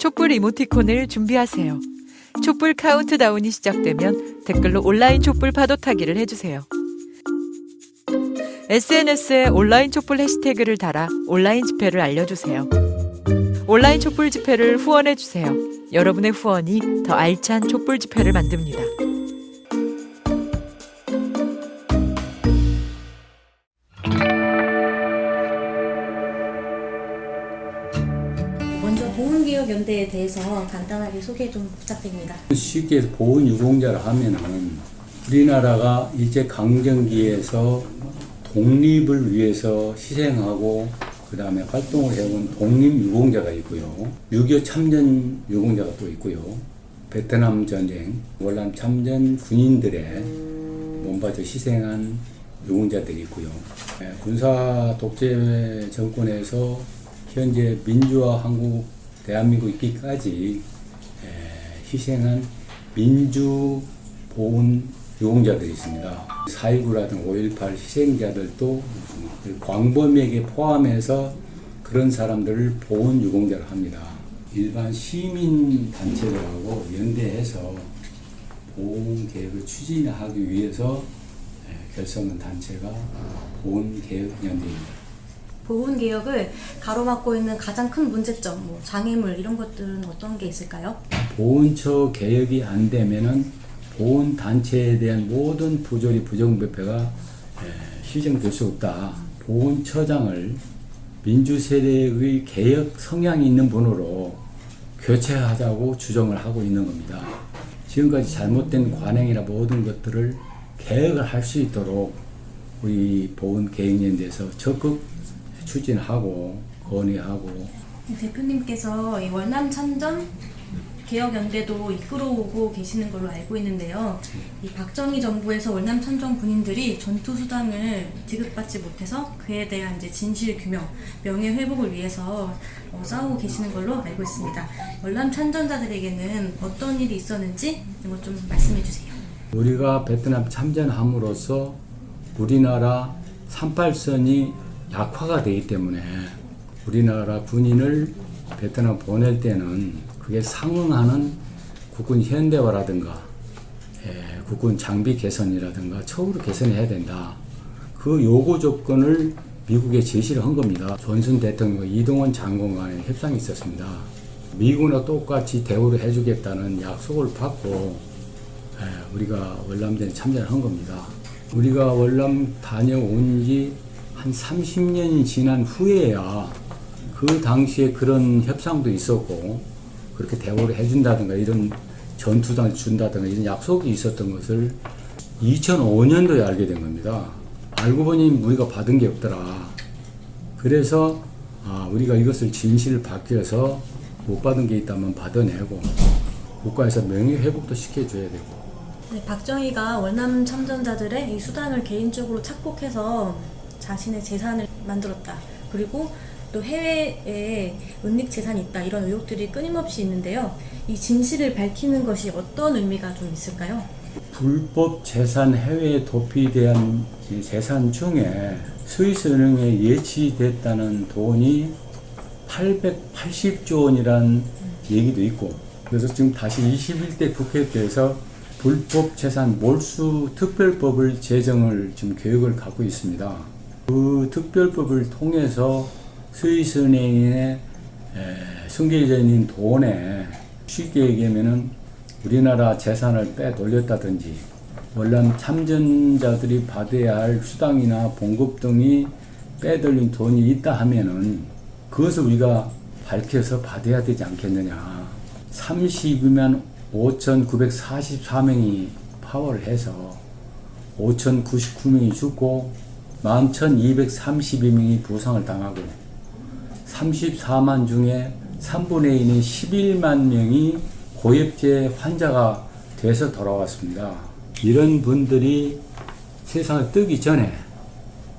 촛불 이모티콘을 준비하세요. 촛불 카운트다운이 시작되면 댓글로 온라인 촛불 파도 타기를 해주세요. SNS에 온라인 촛불 해시태그를 달아 온라인 집회를 알려주세요. 온라인 촛불 집회를 후원해주세요. 여러분의 후원이 더 알찬 촛불 집회를 만듭니다. 먼저 보훈개혁연대에 대해서 간단하게 소개 좀 부탁드립니다. 쉽게 해서 보훈유공자를 하면은 우리나라가 일제강점기에서 독립을 위해서 희생하고 그 다음에 활동을 해온 독립유공자가 있고요. 6.25 참전 유공자가 또 있고요. 베트남 전쟁, 월남 참전 군인들의 몸바쳐 희생한 유공자들이 있고요. 군사 독재 정권에서 현재 민주화 한국 대한민국 있기까지 희생한 민주 보훈 유공자들이 있습니다. 4.19라든 5.18 희생자들도 광범위하게 포함해서 그런 사람들을 보훈 유공자를 합니다. 일반 시민 단체들하고 연대해서 보훈 계획을 추진하기 위해서 결성한 단체가 보훈 계획 연대입니다. 보훈개혁을 가로막고 있는 가장 큰 문제점, 장애물 이런 것들은 어떤 게 있을까요? 보훈처 개혁이 안 되면은 보훈 단체에 대한 모든 부조리 부정부패가 시정될 수 없다. 보훈처장을 민주세력의 개혁 성향이 있는 분으로 교체하자고 주장을 하고 있는 겁니다. 지금까지 잘못된 관행이나 모든 것들을 개혁을 할 수 있도록 우리 보훈개혁연대에서 적극 추진하고 건의하고. 대표님께서 이 월남 참전 개혁연대도 이끌어오고 계시는 걸로 알고 있는데요. 이 박정희 정부에서 월남 참전 군인들이 전투 수당을 지급받지 못해서 그에 대한 이제 진실 규명, 명예 회복을 위해서 싸우고 계시는 걸로 알고 있습니다. 월남 참전자들에게는 어떤 일이 있었는지 이거 좀 말씀해 주세요. 우리가 베트남 참전함으로써 우리나라 38선이 약화가 되기 때문에 우리나라 군인을 베트남 보낼 때는 그게 상응하는 국군 현대화라든가 국군 장비 개선이라든가 처우로 개선해야 된다. 그 요구 조건을 미국에 제시를 한 겁니다. 존슨 대통령과 이동원 장관 간의 협상이 있었습니다. 미국과 똑같이 대우를 해주겠다는 약속을 받고 우리가 월남전에 참전을 한 겁니다. 우리가 월남 다녀온 지 한 30년이 지난 후에야 그 당시에 그런 협상도 있었고 그렇게 대우를 해준다든가 이런 전투당을 준다든가 이런 약속이 있었던 것을 2005년도에 알게 된 겁니다. 알고 보니 우리가 받은 게 없더라. 그래서 우리가 이것을 진실을 밝혀서 못 받은 게 있다면 받아내고 국가에서 명예회복도 시켜줘야 되고. 네, 박정희가 월남 참전자들의 이 수당을 개인적으로 착복해서 자신의 재산을 만들었다. 그리고 또 해외에 은닉 재산이 있다. 이런 의혹들이 끊임없이 있는데요. 이 진실을 밝히는 것이 어떤 의미가 좀 있을까요? 불법 재산 해외에 도피된 재산 중에 스위스은행에 예치됐다는 돈이 880조 원이라는 얘기도 있고, 그래서 지금 다시 21대 국회 때에서 불법 재산 몰수 특별법을 제정을 지금 계획을 갖고 있습니다. 그 특별법을 통해서 스위스은행에 숨겨져 있는 돈에 쉽게 얘기하면은 우리나라 재산을 빼돌렸다든지 월남 참전자들이 받아야 할 수당이나 봉급 등이 빼돌린 돈이 있다 하면은 그것을 우리가 밝혀서 받아야 되지 않겠느냐. 32만 5,944명이 파월을 해서 5,099명이 죽고 11,232명이 부상을 당하고 34만 중에 3분의 1인 11만 명이 고엽제 환자가 돼서 돌아왔습니다. 이런 분들이 세상을 뜨기 전에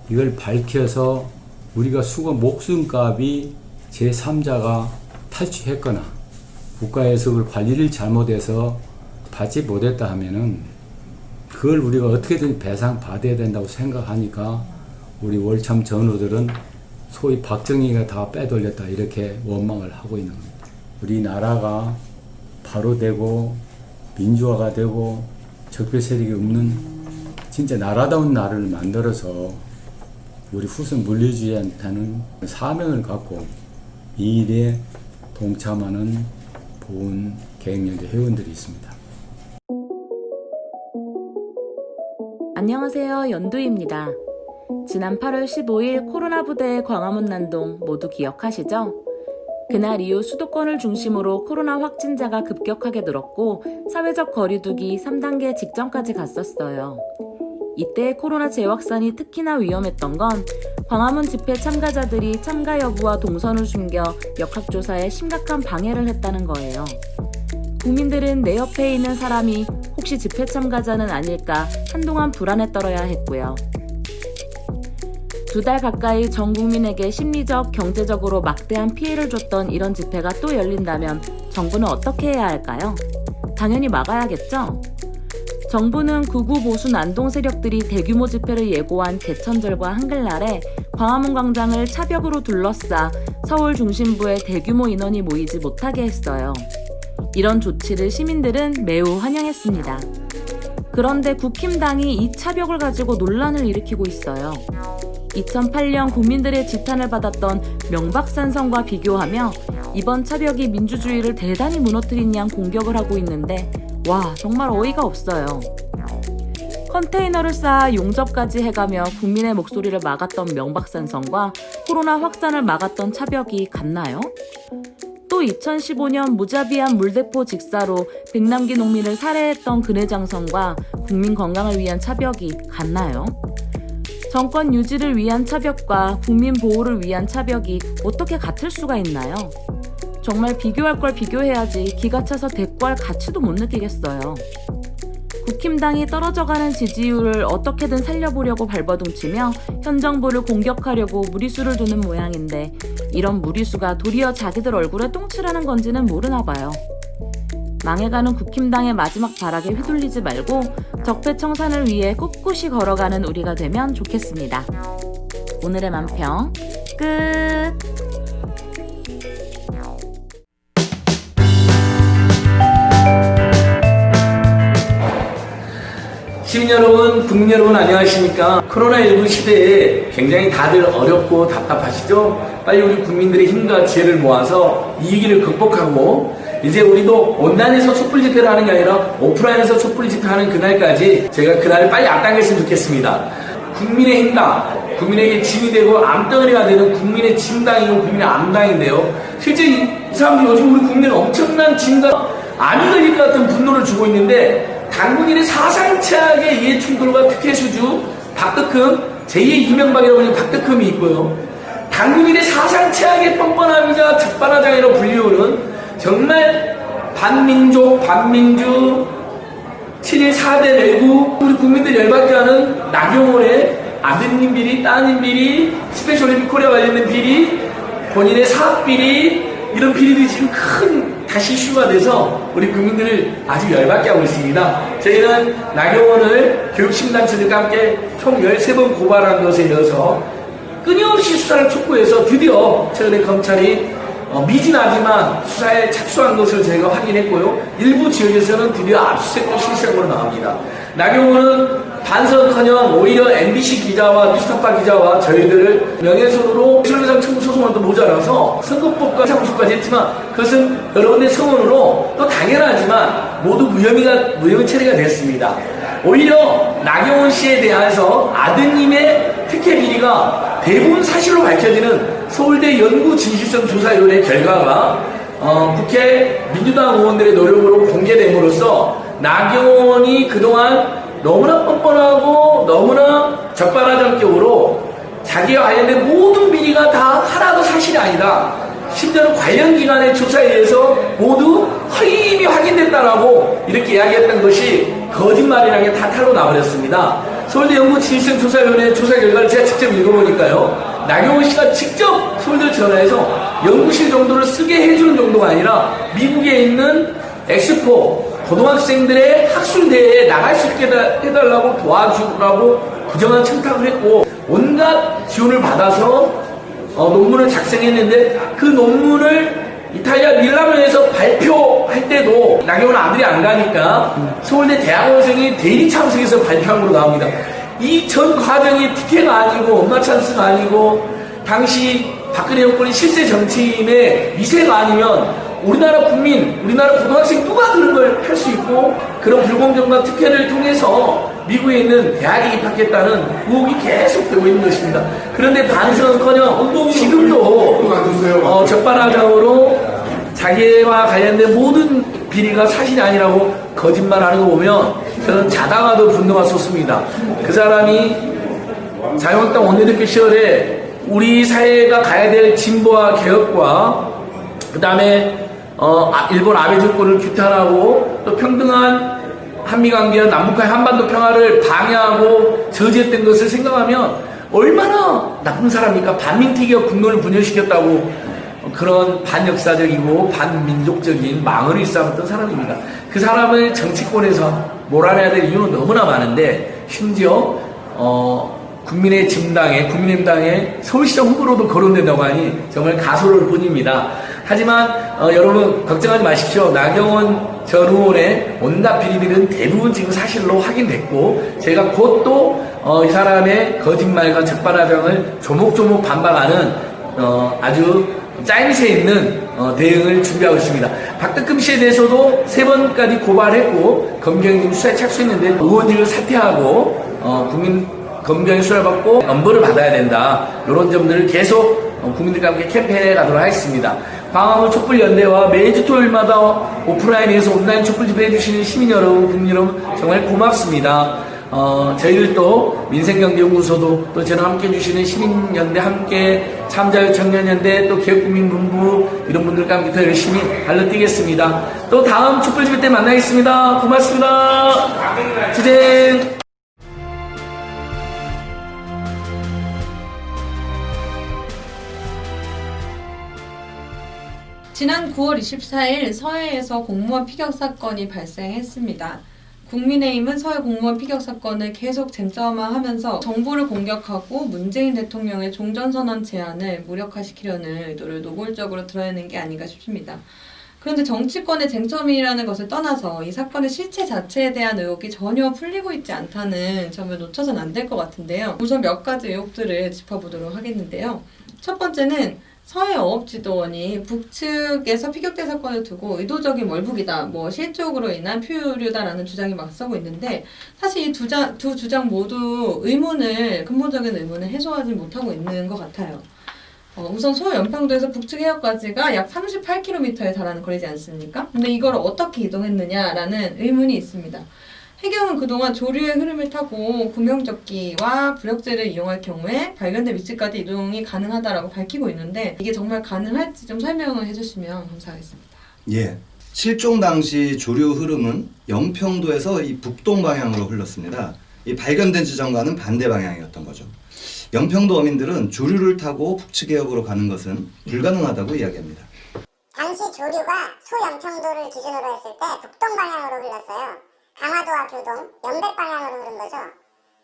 이걸 밝혀서 우리가 수고 목숨값이 제3자가 탈취했거나 국가에서 그 관리를 잘못해서 받지 못했다 하면은 그걸 우리가 어떻게든 배상 받아야 된다고 생각하니까 우리 월참 전우들은 소위 박정희가 다 빼돌렸다 이렇게 원망을 하고 있는 겁니다. 우리나라가 바로 되고 민주화가 되고 적폐 세력이 없는 진짜 나라다운 나라를 만들어서 우리 후손 물리주의한테는 사명을 갖고 이 일에 동참하는 보훈 계획연대 회원들이 있습니다. 안녕하세요. 연두입니다. 지난 8월 15일 코로나 부대의 광화문 난동 모두 기억하시죠? 그날 이후 수도권을 중심으로 코로나 확진자가 급격하게 늘었고 사회적 거리두기 3단계 직전까지 갔었어요. 이때 코로나 재확산이 특히나 위험했던 건 광화문 집회 참가자들이 참가 여부와 동선을 숨겨 역학조사에 심각한 방해를 했다는 거예요. 국민들은 내 옆에 있는 사람이 혹시 집회 참가자는 아닐까 한동안 불안에 떨어야 했고요. 2달 가까이 전 국민에게 심리적, 경제적으로 막대한 피해를 줬던 이런 집회가 또 열린다면 정부는 어떻게 해야 할까요? 당연히 막아야겠죠? 정부는 극우 보수 난동 세력들이 대규모 집회를 예고한 개천절과 한글날에 광화문 광장을 차벽으로 둘러싸 서울 중심부에 대규모 인원이 모이지 못하게 했어요. 이런 조치를 시민들은 매우 환영했습니다. 그런데 국힘당이 이 차벽을 가지고 논란을 일으키고 있어요. 2008년 국민들의 지탄을 받았던 명박산성과 비교하며 이번 차벽이 민주주의를 대단히 무너뜨린 양 공격을 하고 있는데 와, 정말 어이가 없어요. 컨테이너를 쌓아 용접까지 해가며 국민의 목소리를 막았던 명박산성과 코로나 확산을 막았던 차벽이 같나요? 또 2015년 무자비한 물대포 직사로 백남기 농민을 살해했던 근해장성과 국민 건강을 위한 차벽이 같나요? 정권 유지를 위한 차벽과 국민 보호를 위한 차벽이 어떻게 같을 수가 있나요? 정말 비교할 걸 비교해야지 기가 차서 대꾸할 가치도 못 느끼겠어요. 국힘당이 떨어져가는 지지율을 어떻게든 살려보려고 발버둥치며 현 정부를 공격하려고 무리수를 두는 모양인데 이런 무리수가 도리어 자기들 얼굴에 똥칠하는 건지는 모르나 봐요. 망해가는 국힘당의 마지막 발악에 휘둘리지 말고 적폐청산을 위해 꿋꿋이 걸어가는 우리가 되면 좋겠습니다. 오늘의 만평 끝! 시민 여러분, 국민 여러분 안녕하십니까? 코로나19 시대에 굉장히 다들 어렵고 답답하시죠? 빨리 우리 국민들의 힘과 지혜를 모아서 이 위기를 극복하고 이제 우리도 온라인에서 촛불 집회를 하는 게 아니라 오프라인에서 촛불 집회하는 그날까지 저희가 그날을 빨리 앞당겼으면 좋겠습니다. 국민의 힘당, 국민에게 짐이 되고 암덩어리가 되는 국민의 짐당이고 국민의 암당인데요. 실제 이 사람들이 요즘 우리 국민은 엄청난 짐과 암이 걸릴 것 같은 분노를 주고 있는데 당군인의 사상차악의 이해충돌과 특혜수주 박덕흠, 제2의 이명박이라고 하는 박덕흠이 있고요. 당군인의 사상차악의 뻔뻔함이자 적반하장이라고 불리우는 정말 반민족, 반민주, 7.1 4대 내구, 우리 국민들 열받게 하는 나경원의 아드님 비리, 따님 비리, 스페셜 올림픽 코리아 관련된 비리, 본인의 사업 비리, 이런 비리들이 지금 큰 다시 이슈가 돼서 우리 국민들을 아주 열받게 하고 있습니다. 저희는 나경원을 교육심단체들과 함께 총 13번 고발한 것에 이어서 끊임없이 수사를 촉구해서 드디어 최근에 검찰이 미진하지만 수사에 착수한 것을 저희가 확인했고요. 일부 지역에서는 드디어 압수수색도 실시하고 나옵니다. 나경원은 반성커녕 오히려 MBC 기자와 뉴스타파 기자와 저희들을 명예훼손으로 손해배상 청구 소송도 모자라서 선거법과 사무소까지 했지만 그것은 여러분의 성원으로 또 당연하지만 모두 무혐의 처리가 됐습니다. 오히려 나경원 씨에 대해서 아드님의 특혜 비리가 대부분 사실로 밝혀지는 서울대 연구진실성조사위원회 결과가 국회 민주당 의원들의 노력으로 공개됨으로써 나경원이 그동안 너무나 뻔뻔하고 너무나 적반하장격으로 자기와 관련된 모든 비리가 다 하나도 사실이 아니다. 심지어는 관련 기관의 조사에 의해서 모두 허위임이 확인됐다라고 이렇게 이야기했던 것이 거짓말이라는 게 다 탄로 나버렸습니다. 서울대 연구진실성조사위원회 조사 결과를 제가 직접 읽어보니까요. 나경원 씨가 직접 서울대 전화해서 연구실 정도를 쓰게 해주는 정도가 아니라 미국에 있는 엑스포 고등학생들의 학술대회에 나갈 수 있게 해달라고 도와주라고 부정한 청탁을 했고 온갖 지원을 받아서 논문을 작성했는데 그 논문을 이탈리아 밀라노에서 발표할 때도 나경원 아들이 안 가니까 서울대 대학원생이 대리 참석해서 발표한 걸로 나옵니다. 이 전 과정이 TK가 아니고 엄마 찬스가 아니고 당시 박근혜 정권의 실세 정치인의 미세가 아니면 우리나라 국민, 우리나라 고등학생 누가 그런 걸 할 수 있고 그런 불공정과 특혜를 통해서 미국에 있는 대학에 입학했다는 의혹이 계속되고 있는 것입니다. 그런데 반성은커녕 지금도 적반하장으로 자기와 관련된 모든 비리가 사실이 아니라고 거짓말하는 거 보면 저는 자다가도 분노가 솟습니다. 그 사람이 자유한국당 원내대표 시절에 우리 사회가 가야 될 진보와 개혁과 그 다음에 일본 아베 정권을 규탄하고 또 평등한 한미관계와 남북한 한반도 평화를 방해하고 저지했던 것을 생각하면 얼마나 나쁜 사람입니까? 반민특위가 국론을 분열시켰다고 그런 반역사적이고 반민족적인 망언을 일삼았던 사람입니다. 그 사람을 정치권에서 몰아내야 될 이유는 너무나 많은데 심지어 국민의 국민의힘당의 서울시장 후보로도 거론된다고 하니 정말 가소로울 뿐입니다. 하지만 여러분 걱정하지 마십시오. 나경원 전 의원의 온갖 비리들은 대부분 지금 사실로 확인됐고 제가 곧 또 이 사람의 거짓말과 적반하장을 조목조목 반박하는 아주 짜임새 있는 대응을 준비하고 있습니다. 박덕흠 씨에 대해서도 3번까지 고발했고 검경이 지금 수사에 착수했는데 의원직을 사퇴하고 검경의 수사를 받고 엄벌을 받아야 된다. 이런 점들을 계속 국민들과 함께 캠페인해 가도록 하겠습니다. 광화문 촛불연대와 매주 토요일마다 오프라인에서 온라인 촛불 집회 해주시는 시민 여러분, 국민 여러분 정말 고맙습니다. 저희들도 민생경제연구소도 또 저랑 함께 해주시는 시민연대 함께 참자유 청년연대 또 개혁국민본부 이런 분들과 함께 더 열심히 달려뛰겠습니다. 또 다음 촛불 집회 때 만나겠습니다. 고맙습니다. 주쟁. 지난 9월 24일 서해에서 공무원 피격 사건이 발생했습니다. 국민의힘은 서해 공무원 피격 사건을 계속 쟁점화하면서 정부를 공격하고 문재인 대통령의 종전선언 제안을 무력화시키려는 의도를 노골적으로 드러내는 게 아닌가 싶습니다. 그런데 정치권의 쟁점이라는 것을 떠나서 이 사건의 실체 자체에 대한 의혹이 전혀 풀리고 있지 않다는 점을 놓쳐서는 안 될 것 같은데요. 우선 몇 가지 의혹들을 짚어보도록 하겠는데요. 첫 번째는 서해어업지도원이 북측에서 피격된 사건을 두고 의도적인 월북이다, 실족으로 인한 표류다라는 주장이 맞서고 있는데 사실 이 두 주장 모두 근본적인 의문을 해소하지 못하고 있는 것 같아요. 우선 서해 연평도에서 북측 해역까지가 약 38km에 달하는 거리지 않습니까? 근데 이걸 어떻게 이동했느냐라는 의문이 있습니다. 해경은 그동안 조류의 흐름을 타고 구명조끼와 부력제를 이용할 경우에 발견된 위치까지 이동이 가능하다라고 밝히고 있는데 이게 정말 가능할지 좀 설명을 해주시면 감사하겠습니다. 예, 실종 당시 조류 흐름은 연평도에서 이 북동 방향으로 흘렀습니다. 이 발견된 지점과는 반대 방향이었던 거죠. 연평도 어민들은 조류를 타고 북측 해역으로 가는 것은 불가능하다고 이야기합니다. 당시 조류가 소연평도를 기준으로 했을 때 북동 방향으로 흘렀어요. 강화도와 교동, 연백 방향으로 흐른 거죠.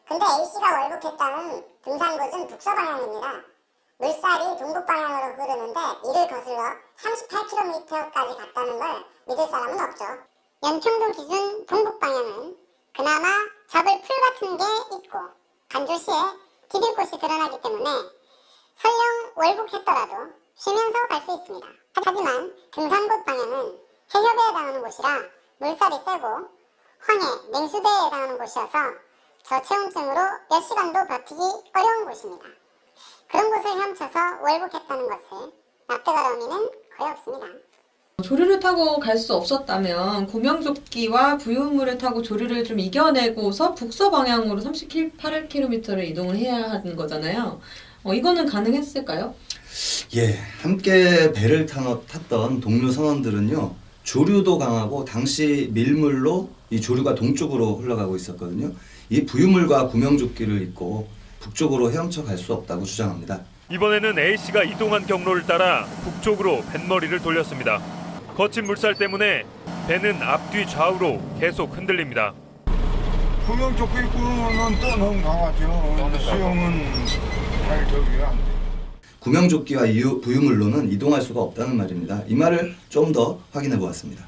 근데 A씨가 월북했다는 등산곳은 북서 방향입니다. 물살이 동북 방향으로 흐르는데 이를 거슬러 38km까지 갔다는 걸 믿을 사람은 없죠. 연평도 기준 동북 방향은 그나마 잡을 풀 같은 게 있고 간조시에 디딜 곳이 드러나기 때문에 설령 월북했더라도 쉬면서 갈 수 있습니다. 하지만 등산곳 방향은 해협에 해당하는 곳이라 물살이 세고 황해, 냉수대에 해당하는 곳이어서 저체온증으로 몇 시간도 버티기 어려운 곳입니다. 그런 곳을 헤엄쳐서 월북했다는 것을 납득할 의미는 거의 없습니다. 조류를 타고 갈 수 없었다면 구명조끼와 부유물을 타고 조류를 좀 이겨내고서 북서 방향으로 38km를 이동을 해야 하는 거잖아요. 이거는 가능했을까요? 예, 함께 배를 탔던 동료 선원들은요, 조류도 강하고 당시 밀물로 이 조류가 동쪽으로 흘러가고 있었거든요. 이 부유물과 구명조끼를 입고 북쪽으로 헤엄쳐 갈 수 없다고 주장합니다. 이번에는 A씨가 이동한 경로를 따라 북쪽으로 뱃머리를 돌렸습니다. 거친 물살 때문에 배는 앞뒤 좌우로 계속 흔들립니다. 구명조끼 입고는 또 너무 강하죠. 수영은 잘 안 돼. 구명조끼와 부유물로는 이동할 수가 없다는 말입니다. 이 말을 좀 더 확인해 보았습니다.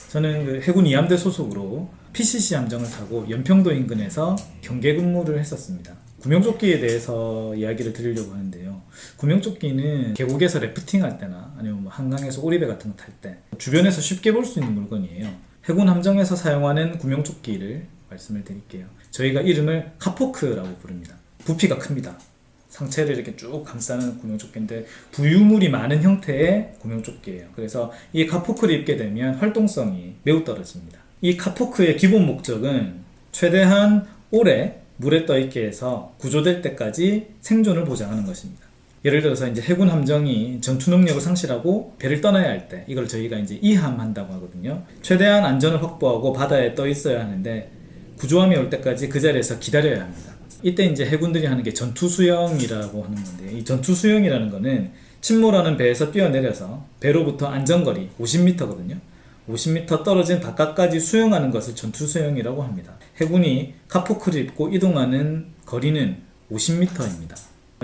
저는 그 해군 이함대 소속으로 PCC 함정을 타고 연평도 인근에서 경계 근무를 했었습니다. 구명조끼에 대해서 이야기를 드리려고 하는데요. 구명조끼는 계곡에서 래프팅 할 때나 아니면 뭐 한강에서 오리배 같은 거 탈 때 주변에서 쉽게 볼 수 있는 물건이에요. 해군 함정에서 사용하는 구명조끼를 말씀을 드릴게요. 저희가 이름을 카포크라고 부릅니다. 부피가 큽니다. 상체를 이렇게 쭉 감싸는 구명조끼인데 부유물이 많은 형태의 구명조끼예요. 그래서 이 카포크를 입게 되면 활동성이 매우 떨어집니다. 이 카포크의 기본 목적은 최대한 오래 물에 떠있게 해서 구조될 때까지 생존을 보장하는 것입니다. 예를 들어서 이제 해군 함정이 전투 능력을 상실하고 배를 떠나야 할 때, 이걸 저희가 이제 이함한다고 하거든요. 최대한 안전을 확보하고 바다에 떠 있어야 하는데 구조함이 올 때까지 그 자리에서 기다려야 합니다. 이때 이제 해군들이 하는 게 전투 수영이라고 하는 건데, 이 전투 수영이라는 거는 침몰하는 배에서 뛰어내려서 배로부터 안전거리 50m거든요. 50m 떨어진 바깥까지 수영하는 것을 전투 수영이라고 합니다. 해군이 카포크를 입고 이동하는 거리는 50m입니다.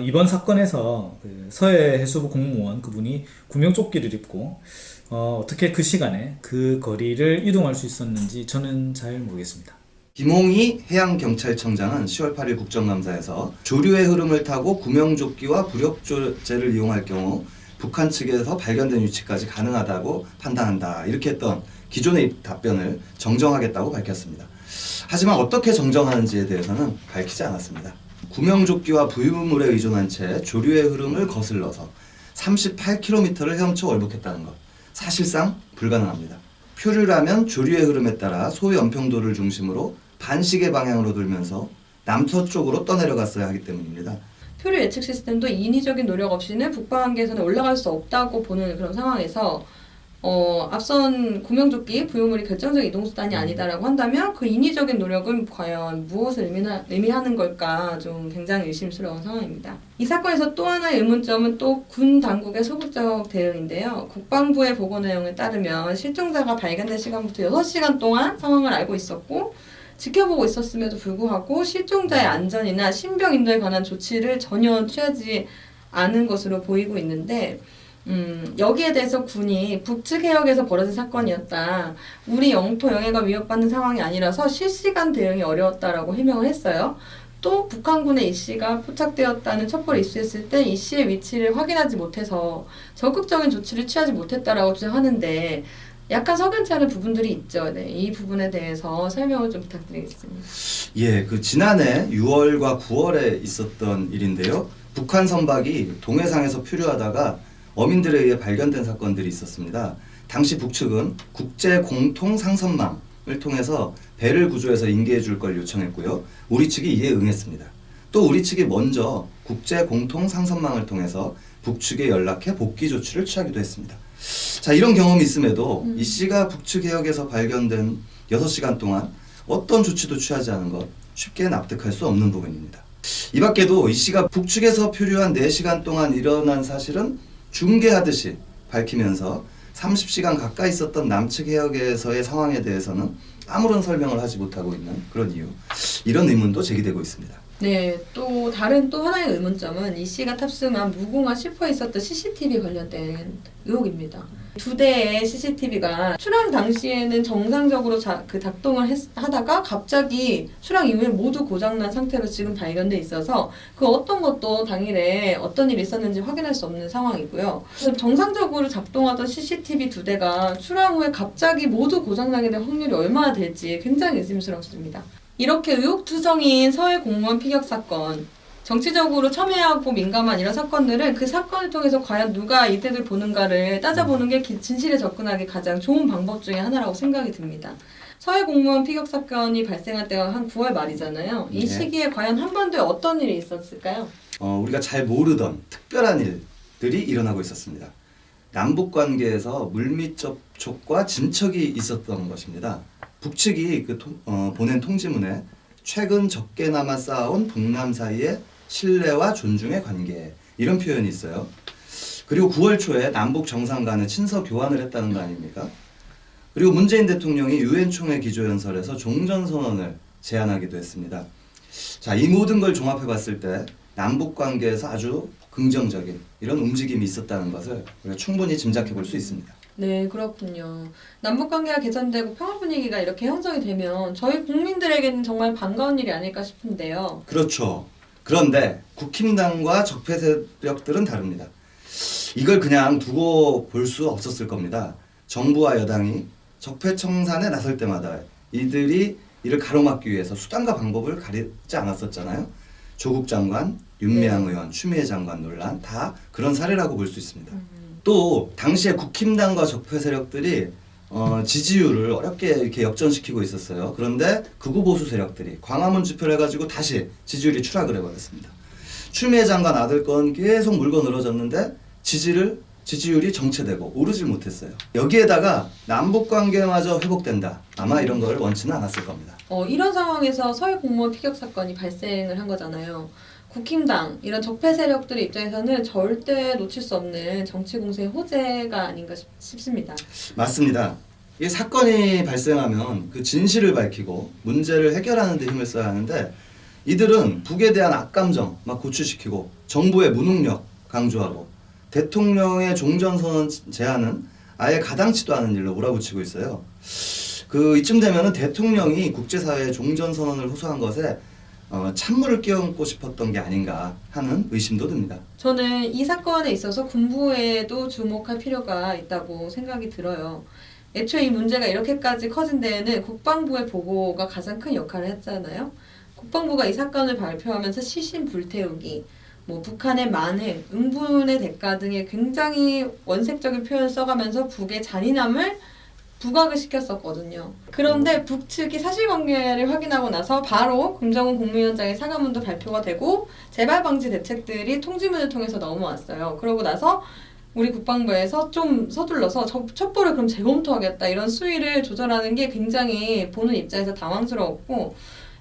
이번 사건에서 그 서해 해수부 공무원 그분이 구명조끼를 입고 어떻게 그 시간에 그 거리를 이동할 수 있었는지 저는 잘 모르겠습니다. 김홍희 해양경찰청장은 10월 8일 국정감사에서 조류의 흐름을 타고 구명조끼와 부력조제를 이용할 경우 북한 측에서 발견된 위치까지 가능하다고 판단한다, 이렇게 했던 기존의 답변을 정정하겠다고 밝혔습니다. 하지만 어떻게 정정하는지에 대해서는 밝히지 않았습니다. 구명조끼와 부유물에 의존한 채 조류의 흐름을 거슬러서 38km를 헤엄쳐 월북했다는 것, 사실상 불가능합니다. 표류라면 조류의 흐름에 따라 소연평도를 중심으로 반시계 방향으로 돌면서 남서쪽으로 떠내려갔어야 하기 때문입니다. 표류 예측 시스템도 인위적인 노력 없이는 북방한계에서는 올라갈 수 없다고 보는 그런 상황에서 앞선 구명조끼 부유물이 결정적 이동수단이 아니다라고 한다면 그 인위적인 노력은 과연 무엇을 의미하는 걸까 좀 굉장히 의심스러운 상황입니다. 이 사건에서 또 하나의 의문점은 또 군 당국의 소극적 대응인데요. 국방부의 보고 내용에 따르면 실종자가 발견된 시간부터 6시간 동안 상황을 알고 있었고 지켜보고 있었음에도 불구하고 실종자의 안전이나 신병 인도에 관한 조치를 전혀 취하지 않은 것으로 보이고 있는데 여기에 대해서 군이 북측 해역에서 벌어진 사건이었다. 우리 영토 영해가 위협받는 상황이 아니라서 실시간 대응이 어려웠다라고 해명을 했어요. 또 북한군의 이 씨가 포착되었다는 첩보를 입수했을 때 이 씨의 위치를 확인하지 못해서 적극적인 조치를 취하지 못했다라고 주장하는데 약간 석연치 않은 부분들이 있죠. 네, 이 부분에 대해서 설명을 좀 부탁드리겠습니다. 예, 그 지난해 6월과 9월에 있었던 일인데요. 북한 선박이 동해상에서 표류하다가 어민들에 의해 발견된 사건들이 있었습니다. 당시 북측은 국제 공통 상선망을 통해서 배를 구조해서 인계해 줄 걸 요청했고요. 우리 측이 이에 응했습니다. 또 우리 측이 먼저 국제 공통 상선망을 통해서 북측에 연락해 복귀 조치를 취하기도 했습니다. 자, 이런 경험이 있음에도 이 씨가 북측 해역에서 발견된 6시간 동안 어떤 조치도 취하지 않은 것 쉽게 납득할 수 없는 부분입니다. 이 밖에도 이 씨가 북측에서 표류한 4시간 동안 일어난 사실은 중계하듯이 밝히면서 30시간 가까이 있었던 남측 해역에서의 상황에 대해서는 아무런 설명을 하지 못하고 있는 그런 이유, 이런 의문도 제기되고 있습니다. 네, 또 다른 또 하나의 의문점은 이 씨가 탑승한 무궁화 슈퍼에 있었던 CCTV 관련된 의혹입니다. 2대의 CCTV가 출항 당시에는 정상적으로 작동을 하다가 갑자기 출항 이후에 모두 고장난 상태로 지금 발견돼 있어서 그 어떤 것도 당일에 어떤 일이 있었는지 확인할 수 없는 상황이고요. 정상적으로 작동하던 CCTV 2대가 출항 후에 갑자기 모두 고장나게 될 확률이 얼마나 될지 굉장히 의심스럽습니다. 이렇게 의혹투성이인 서해 공무원 피격 사건, 정치적으로 첨예하고 민감한 이런 사건들은 그 사건을 통해서 과연 누가 이득을 보는가를 따져보는 게 진실에 접근하기 가장 좋은 방법 중에 하나라고 생각이 듭니다. 서해 공무원 피격 사건이 발생할 때가 한 9월 말이잖아요. 이 시기에 과연 한반도에 어떤 일이 있었을까요? 우리가 잘 모르던 특별한 일들이 일어나고 있었습니다. 남북 관계에서 물밑 접촉과 진척이 있었던 것입니다. 북측이 보낸 통지문에 최근 적게나마 쌓아온 북남 사이의 신뢰와 존중의 관계, 이런 표현이 있어요. 그리고 9월 초에 남북 정상 간에 친서 교환을 했다는 거 아닙니까? 그리고 문재인 대통령이 유엔 총회 기조연설에서 종전선언을 제안하기도 했습니다. 자, 이 모든 걸 종합해 봤을 때 남북 관계에서 아주 긍정적인 이런 움직임이 있었다는 것을 우리가 충분히 짐작해 볼 수 있습니다. 네, 그렇군요. 남북관계가 개선되고 평화 분위기가 이렇게 형성이 되면 저희 국민들에게는 정말 반가운 일이 아닐까 싶은데요. 그렇죠. 그런데 국힘당과 적폐 세력들은 다릅니다. 이걸 그냥 두고 볼 수 없었을 겁니다. 정부와 여당이 적폐 청산에 나설 때마다 이들이 이를 가로막기 위해서 수단과 방법을 가리지 않았었잖아요. 조국 장관, 윤미향 의원, 추미애 장관 논란 다 그런 사례라고 볼 수 있습니다. 또 당시에 국힘당과 적폐 세력들이 지지율을 어렵게 이렇게 역전시키고 있었어요. 그런데 극우 보수 세력들이 광화문 집회를 해가지고 다시 지지율이 추락을 해버렸습니다. 추미애 장관 아들 건 계속 물고 늘어졌는데 지지율이 정체되고 오르질 못했어요. 여기에다가 남북관계마저 회복된다. 아마 이런 걸 원치는 않았을 겁니다. 이런 상황에서 서해 공무원 피격 사건이 발생을 한 거잖아요. 국힘당 이런 적폐 세력들의 입장에서는 절대 놓칠 수 없는 정치 공세의 호재가 아닌가 싶습니다. 맞습니다. 이 사건이 발생하면 그 진실을 밝히고 문제를 해결하는 데 힘을 써야 하는데 이들은 북에 대한 악감정 막 고취시키고 정부의 무능력 강조하고 대통령의 종전선언 제안은 아예 가당치도 않은 일로 몰아붙이고 있어요. 이쯤 되면은 대통령이 국제사회에 종전선언을 호소한 것에 찬물을 끼얹고 싶었던 게 아닌가 하는 의심도 듭니다. 저는 이 사건에 있어서 군부에도 주목할 필요가 있다고 생각이 들어요. 애초에 이 문제가 이렇게까지 커진 데에는 국방부의 보고가 가장 큰 역할을 했잖아요. 국방부가 이 사건을 발표하면서 시신 불태우기, 북한의 만행, 응분의 대가 등의 굉장히 원색적인 표현을 써가면서 북의 잔인함을 부각을 시켰었거든요. 그런데 북측이 사실관계를 확인하고 나서 바로 금정은 국무위원장의 사과문도 발표가 되고 재발 방지 대책들이 통지문을 통해서 넘어왔어요. 그러고 나서 우리 국방부에서 좀 서둘러서 첩보를 그럼 재검토하겠다 이런 수위를 조절하는 게 굉장히 보는 입장에서 당황스러웠고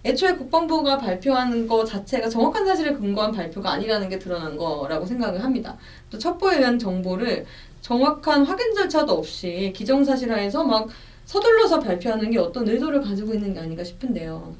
애초에 국방부가 발표하는 거 자체가 정확한 사실을 근거한 발표가 아니라는 게 드러난 거라고 생각을 합니다. 또 첩보에 의한 정보를 정확한 확인 절차도 없이 기정사실화해서 막 서둘러서 발표하는 게 어떤 의도를 가지고 있는 게 아닌가 싶은데요.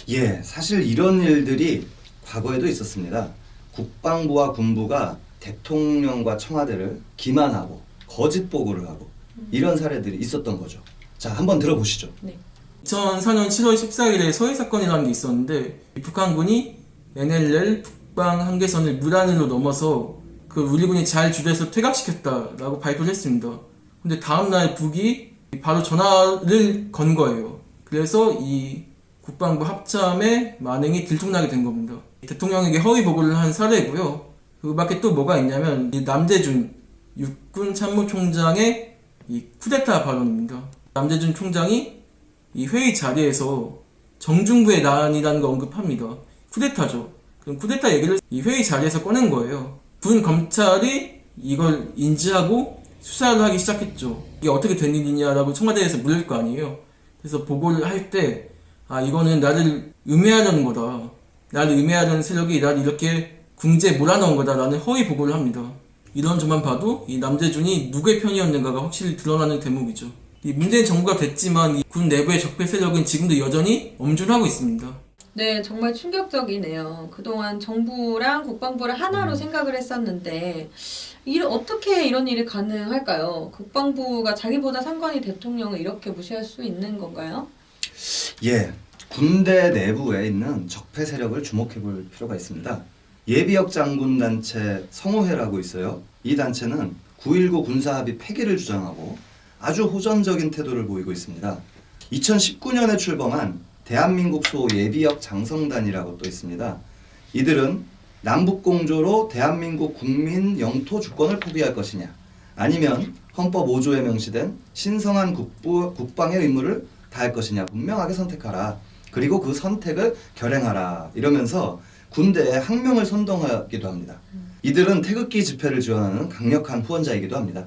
예, 사실 이런 일들이 과거에도 있었습니다. 국방부와 군부가 대통령과 청와대를 기만하고 거짓 보고를 하고 이런 사례들이 있었던 거죠. 자, 한번 들어보시죠. 네. 2004년 7월 14일에 서해 사건이라는 게 있었는데 북한군이 NLL 북방 한계선을 무단으로 넘어서 우리 군이 잘 주도해서 퇴각시켰다라고 발표를 했습니다. 근데 다음날 북이 바로 전화를 건 거예요. 그래서 이 국방부 합참의 만행이 들통나게 된 겁니다. 대통령에게 허위 보고를 한 사례고요. 그 밖에 또 뭐가 있냐면 이 남재준 육군 참모총장의 이 쿠데타 발언입니다. 남재준 총장이 이 회의 자리에서 정중부의 난이라는 거 언급합니다. 쿠데타죠. 그럼 쿠데타 얘기를 이 회의 자리에서 꺼낸 거예요. 군 검찰이 이걸 인지하고 수사를 하기 시작했죠. 이게 어떻게 된 일이냐라고 청와대에서 물을 거 아니에요. 그래서 보고를 할 때 이거는 나를 음해하려는 거다. 나를 음해하려는 세력이 나를 이렇게 궁지에 몰아넣은 거다라는 허위 보고를 합니다. 이런 점만 봐도 이 남재준이 누구의 편이었는가가 확실히 드러나는 대목이죠. 이 문재인 정부가 됐지만 이 군 내부의 적폐 세력은 지금도 여전히 엄존하고 있습니다. 네, 정말 충격적이네요. 그동안 정부랑 국방부를 하나로 생각을 했었는데 어떻게 이런 일이 가능할까요? 국방부가 자기보다 상관이 대통령을 이렇게 무시할 수 있는 건가요? 예, 군대 내부에 있는 적폐 세력을 주목해 볼 필요가 있습니다. 예비역 장군단체 성호회라고 있어요. 이 단체는 9.19 군사합의 폐기를 주장하고 아주 호전적인 태도를 보이고 있습니다. 2019년에 출범한 대한민국 소 예비역 장성단이라고 또 있습니다. 이들은 남북공조로 대한민국 국민 영토 주권을 포기할 것이냐 아니면 헌법 5조에 명시된 신성한 국방의 의무를 다할 것이냐 분명하게 선택하라. 그리고 그 선택을 결행하라. 이러면서 군대에 항명을 선동하기도 합니다. 이들은 태극기 집회를 지원하는 강력한 후원자이기도 합니다.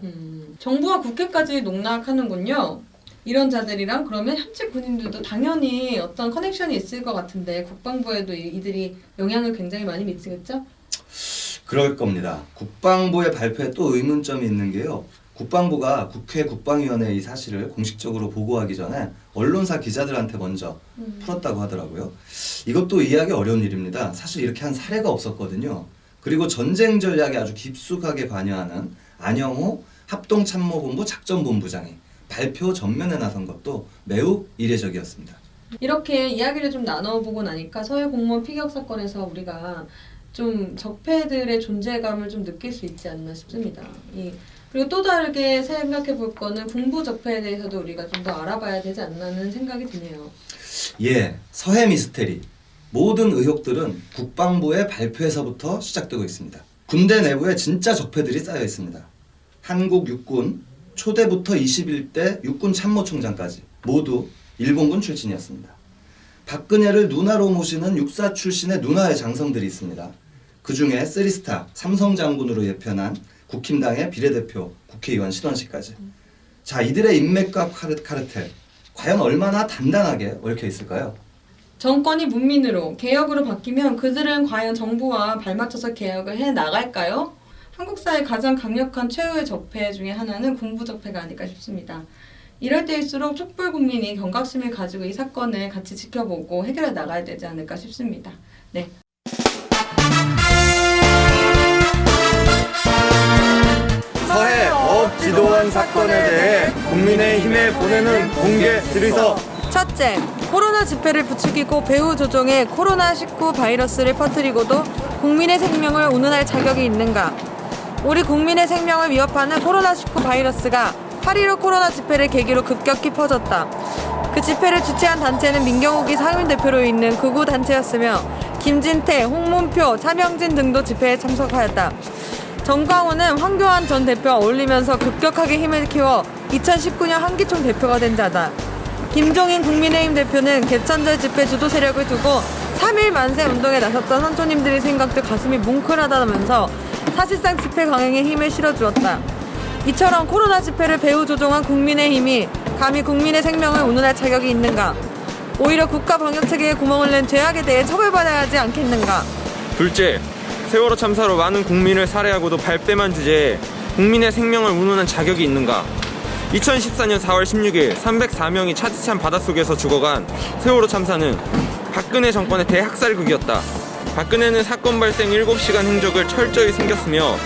정부와 국회까지 농락하는군요. 이런 자들이랑 그러면 현직 군인들도 당연히 어떤 커넥션이 있을 것 같은데 국방부에도 이들이 영향을 굉장히 많이 미치겠죠? 그럴 겁니다. 국방부의 발표에 또 의문점이 있는 게요. 국방부가 국회 국방위원회에 이 사실을 공식적으로 보고하기 전에 언론사 기자들한테 먼저 풀었다고 하더라고요. 이것도 이해하기 어려운 일입니다. 사실 이렇게 한 사례가 없었거든요. 그리고 전쟁 전략에 아주 깊숙하게 관여하는 안영호 합동참모본부 작전본부장이 발표 전면에 나선 것도 매우 이례적이었습니다. 이렇게 이야기를 좀 나눠보고 나니까 서해 공무원 피격 사건에서 우리가 좀 적폐들의 존재감을 좀 느낄 수 있지 않나 싶습니다. 그리고 또 다르게 생각해 볼 거는 군부 적폐에 대해서도 우리가 좀 더 알아봐야 되지 않나는 생각이 드네요. 예, 서해 미스테리. 모든 의혹들은 국방부의 발표에서부터 시작되고 있습니다. 군대 내부에 진짜 적폐들이 쌓여 있습니다. 한국 육군 초대부터 21대 육군 참모총장까지 모두 일본군 출신이었습니다. 박근혜를 누나로 모시는 육사 출신의 누나의 장성들이 있습니다. 그 중에 쓰리스타 삼성 장군으로 예편한 국힘당의 비례대표 국회의원 신원식까지. 자, 이들의 인맥과 카르텔 과연 얼마나 단단하게 얽혀 있을까요? 정권이 문민으로 개혁으로 바뀌면 그들은 과연 정부와 발맞춰서 개혁을 해 나갈까요? 한국 사회 가장 강력한 최후의 적폐 중에 하나는 군부 적폐가 아닐까 싶습니다. 이럴 때일수록 촛불 국민이 경각심을 가지고 이 사건을 같이 지켜보고 해결해 나가야 되지 않을까 싶습니다. 네. 서해 어업지도원 사건에 대해 국민의힘에 보내는 공개 질의서. 첫째, 코로나 집회를 부추기고 배후 조종해 코로나19 바이러스를 퍼뜨리고도 국민의 생명을 운운할 자격이 있는가? 우리 국민의 생명을 위협하는 코로나19 바이러스가 8.15 코로나 집회를 계기로 급격히 퍼졌다. 그 집회를 주최한 단체는 민경욱이 상임대표로 있는 극우 단체였으며 김진태, 홍문표, 차명진 등도 집회에 참석하였다. 정광훈은 황교안 전 대표와 어울리면서 급격하게 힘을 키워 2019년 한기총 대표가 된 자다. 김종인 국민의힘 대표는 개천절 집회 주도 세력을 두고 3.1 만세 운동에 나섰던 선조님들의 생각도 가슴이 뭉클하다면서 사실상 집회 강행에 힘을 실어주었다. 이처럼 코로나 집회를 배후 조종한 국민의힘이 감히 국민의 생명을 운운할 자격이 있는가? 오히려 국가 방역체계에 구멍을 낸 죄악에 대해 처벌받아야 하지 않겠는가? 둘째, 세월호 참사로 많은 국민을 살해하고도 발뺌한 주제에 국민의 생명을 운운한 자격이 있는가? 2014년 4월 16일 304명이 차디찬 바닷속에서 죽어간 세월호 참사는 박근혜 정권의 대학살극이었다. 박근혜는 사건 발생 7시간 행적을 철저히 숨겼으며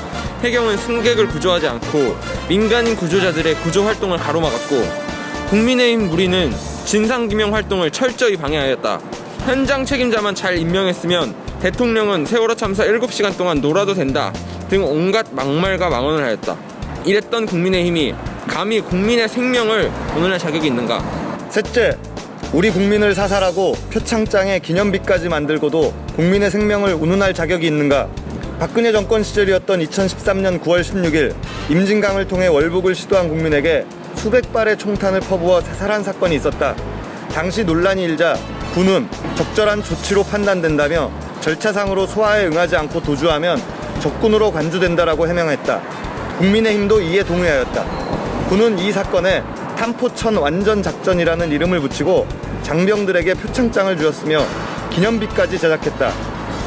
해경은 승객을 구조하지 않고 민간인 구조자들의 구조 활동을 가로막았고 국민의힘 무리는 진상규명 활동을 철저히 방해하였다. 현장 책임자만 잘 임명했으면 대통령은 세월호 참사 7시간 동안 놀아도 된다 등 온갖 막말과 망언을 하였다. 이랬던 국민의힘이 감히 국민의 생명을 운운할 자격이 있는가? 셋째, 우리 국민을 사살하고 표창장에 기념비까지 만들고도 국민의 생명을 운운할 자격이 있는가? 박근혜 정권 시절이었던 2013년 9월 16일 임진강을 통해 월북을 시도한 국민에게 수백 발의 총탄을 퍼부어 사살한 사건이 있었다. 당시 논란이 일자 군은 적절한 조치로 판단된다며 절차상으로 소화에 응하지 않고 도주하면 적군으로 간주된다라고 해명했다. 국민의힘도 이에 동의하였다. 군은 이 사건에 탄포천 완전작전이라는 이름을 붙이고 장병들에게 표창장을 주었으며 기념비까지 제작했다.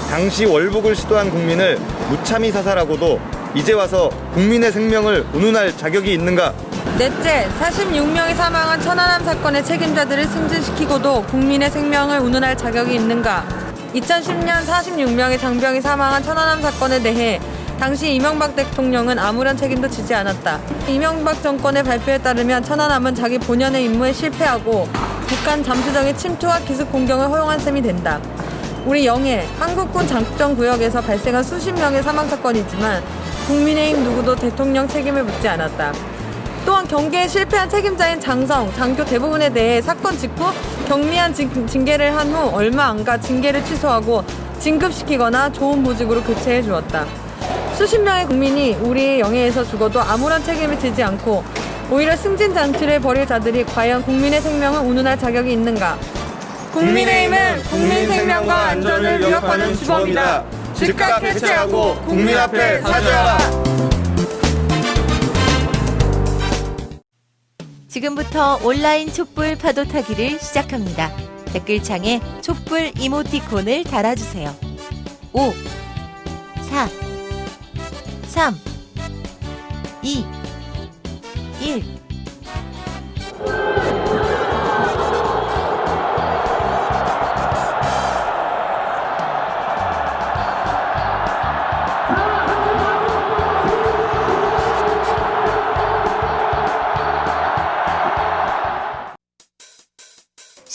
당시 월북을 시도한 국민을 무참히 사살하고도 이제 와서 국민의 생명을 운운할 자격이 있는가? 넷째, 46명이 사망한 천안함 사건의 책임자들을 승진시키고도 국민의 생명을 운운할 자격이 있는가? 2010년 46명의 장병이 사망한 천안함 사건에 대해 당시 이명박 대통령은 아무런 책임도 지지 않았다. 이명박 정권의 발표에 따르면 천안함은 자기 본연의 임무에 실패하고 북한 잠수정의 침투와 기습 공격을 허용한 셈이 된다. 우리 영해, 한국군 작전구역에서 발생한 수십 명의 사망사건이지만 국민의힘 누구도 대통령 책임을 묻지 않았다. 또한 경계에 실패한 책임자인 장성, 장교 대부분에 대해 사건 직후 경미한 징계를 한 후 얼마 안가 징계를 취소하고 진급시키거나 좋은 보직으로 교체해 주었다. 수십 명의 국민이 우리 영해에서 죽어도 아무런 책임을 지지 않고 오히려 승진잔치를 벌일 자들이 과연 국민의 생명을 운운할 자격이 있는가? 국민의힘은 국민 생명과 안전을 위협하는 주범이다. 즉각 해체하고 국민 앞에 사죄하라. 지금부터 온라인 촛불 파도 타기를 시작합니다. 댓글창에 촛불 이모티콘을 달아주세요. 5, 4, 3, 2, 1.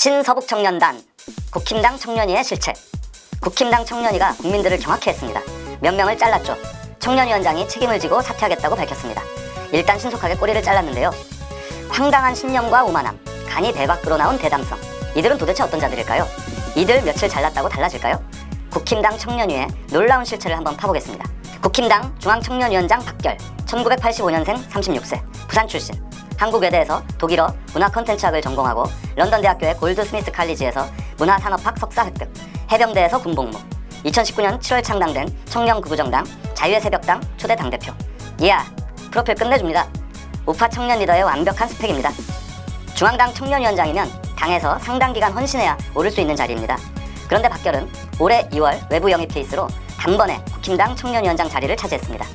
신서북청년단, 국힘당 청년위의 실체. 국힘당 청년위가 국민들을 경악해 했습니다. 몇 명을 잘랐죠. 청년위원장이 책임을 지고 사퇴하겠다고 밝혔습니다. 일단 신속하게 꼬리를 잘랐는데요. 황당한 신념과 오만함, 간이 배 밖으로 나온 대담성. 이들은 도대체 어떤 자들일까요? 이들 며칠 잘났다고 달라질까요? 국힘당 청년위의 놀라운 실체를 한번 파보겠습니다. 국힘당 중앙청년위원장 박결, 1985년생 36세, 부산 출신. 한국외대에서 독일어 문화 콘텐츠학을 전공하고 런던 대학교의 골드스미스 칼리지에서 문화산업학 석사 획득, 해병대에서 군복무. 2019년 7월 창당된 청년구구정당 자유의 새벽당 초대 당대표. 이야, 프로필 끝내줍니다. 우파 청년 리더의 완벽한 스펙입니다. 중앙당 청년위원장이면 당에서 상당 기간 헌신해야 오를 수 있는 자리입니다. 그런데 박결은 올해 2월 외부 영입 케이스로 단번에 국힘당 청년위원장 자리를 차지했습니다.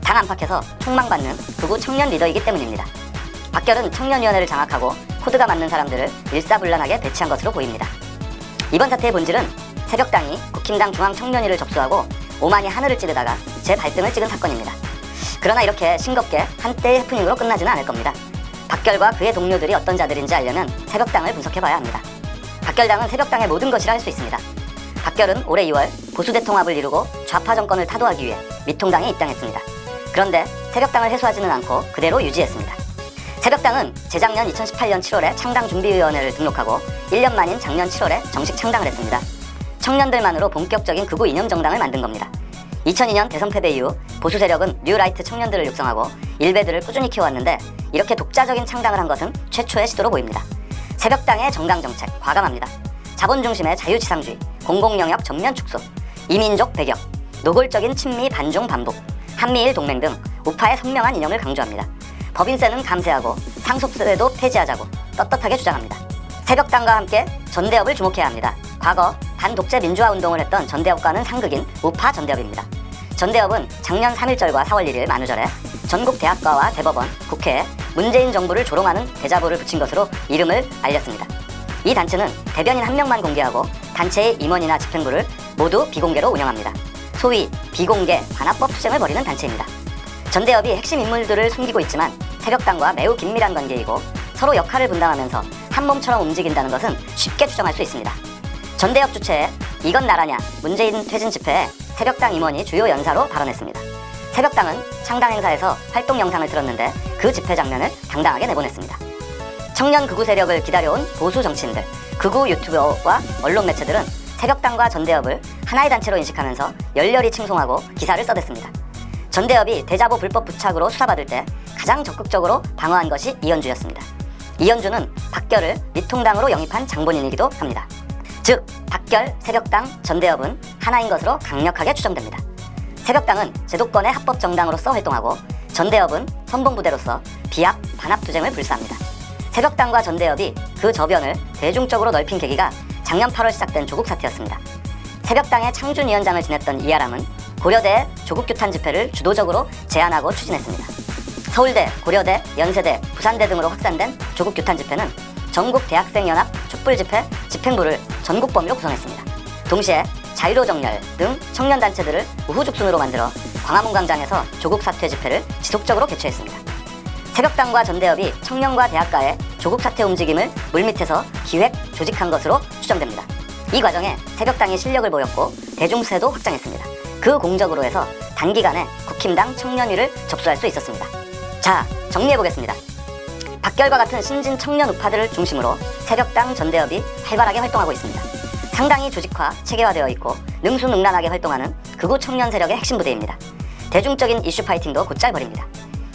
당 안팎에서 촉망받는 극우 청년 리더이기 때문입니다. 박결은 청년위원회를 장악하고 코드가 맞는 사람들을 일사불란하게 배치한 것으로 보입니다. 이번 사태의 본질은 새벽당이 국힘당 중앙청년위를 접수하고 오만이 하늘을 찌르다가 재발등을 찍은 사건입니다. 그러나 이렇게 싱겁게 한때의 해프닝으로 끝나지는 않을 겁니다. 박결과 그의 동료들이 어떤 자들인지 알려면 새벽당을 분석해봐야 합니다. 박결당은 새벽당의 모든 것이라 할 수 있습니다. 박결은 올해 2월 보수대통합을 이루고 좌파 정권을 타도하기 위해 미통당에 입당했습니다. 그런데 새벽당을 해소하지는 않고 그대로 유지했습니다. 새벽당은 재작년 2018년 7월에 창당준비위원회를 등록하고 1년 만인 작년 7월에 정식 창당을 했습니다. 청년들만으로 본격적인 극우 이념정당을 만든 겁니다. 2002년 대선 패배 이후 보수 세력은 뉴라이트 청년들을 육성하고 일베들을 꾸준히 키워왔는데 이렇게 독자적인 창당을 한 것은 최초의 시도로 보입니다. 새벽당의 정당정책 과감합니다. 자본 중심의 자유지상주의, 공공영역 전면 축소, 이민족 배격, 노골적인 친미 반중 반복, 한미일 동맹 등 우파의 선명한 이념을 강조합니다. 법인세는 감세하고 상속세도 폐지하자고 떳떳하게 주장합니다. 새벽당과 함께 전대협을 주목해야 합니다. 과거 반독재 민주화 운동을 했던 전대협과는 상극인 우파 전대협입니다. 전대협은 작년 3.1절과 4월 1일 만우절에 전국 대학가와 대법원, 국회에 문재인 정부를 조롱하는 대자보를 붙인 것으로 이름을 알렸습니다. 이 단체는 대변인 한 명만 공개하고 단체의 임원이나 집행부를 모두 비공개로 운영합니다. 소위 비공개 반합법 투쟁을 벌이는 단체입니다. 전대협이 핵심 인물들을 숨기고 있지만 새벽당과 매우 긴밀한 관계이고 서로 역할을 분담하면서 한 몸처럼 움직인다는 것은 쉽게 추정할 수 있습니다. 전대협 주최에 이건 나라냐 문재인 퇴진 집회에 새벽당 임원이 주요 연사로 발언했습니다. 새벽당은 창당 행사에서 활동 영상을 틀었는데 그 집회 장면을 당당하게 내보냈습니다. 청년 극우 세력을 기다려온 보수 정치인들, 극우 유튜버와 언론 매체들은 새벽당과 전대협을 하나의 단체로 인식하면서 열렬히 칭송하고 기사를 써댔습니다. 전대협이 대자보 불법 부착으로 수사받을 때 가장 적극적으로 방어한 것이 이현주였습니다. 이현주는 박결을 미통당으로 영입한 장본인이기도 합니다. 즉, 박결, 새벽당, 전대협은 하나인 것으로 강력하게 추정됩니다. 새벽당은 제도권의 합법 정당으로서 활동하고 전대협은 선봉부대로서 비합, 반합 투쟁을 불사합니다. 새벽당과 전대협이 그 저변을 대중적으로 넓힌 계기가 작년 8월 시작된 조국 사태였습니다. 새벽당의 창준위원장을 지냈던 이하람은 고려대의 조국규탄 집회를 주도적으로 제안하고 추진했습니다. 서울대, 고려대, 연세대, 부산대 등으로 확산된 조국규탄 집회는 전국 대학생연합 촛불집회 집행부를 전국 범위로 구성했습니다. 동시에 자유로정렬 등 청년단체들을 우후죽순으로 만들어 광화문 광장에서 조국 사퇴 집회를 지속적으로 개최했습니다. 새벽당과 전대협이 청년과 대학가의 조국 사퇴 움직임을 물밑에서 기획, 조직한 것으로 추정됩니다. 이 과정에 새벽당이 실력을 보였고 대중세도 확장했습니다. 그 공적으로 해서 단기간에 국힘당 청년위를 접수할 수 있었습니다. 자, 정리해보겠습니다. 박결과 같은 신진 청년 우파들을 중심으로 새벽당, 전대협이 활발하게 활동하고 있습니다. 상당히 조직화, 체계화되어 있고 능수능란하게 활동하는 극우 청년 세력의 핵심 부대입니다. 대중적인 이슈 파이팅도 곧잘 벌입니다.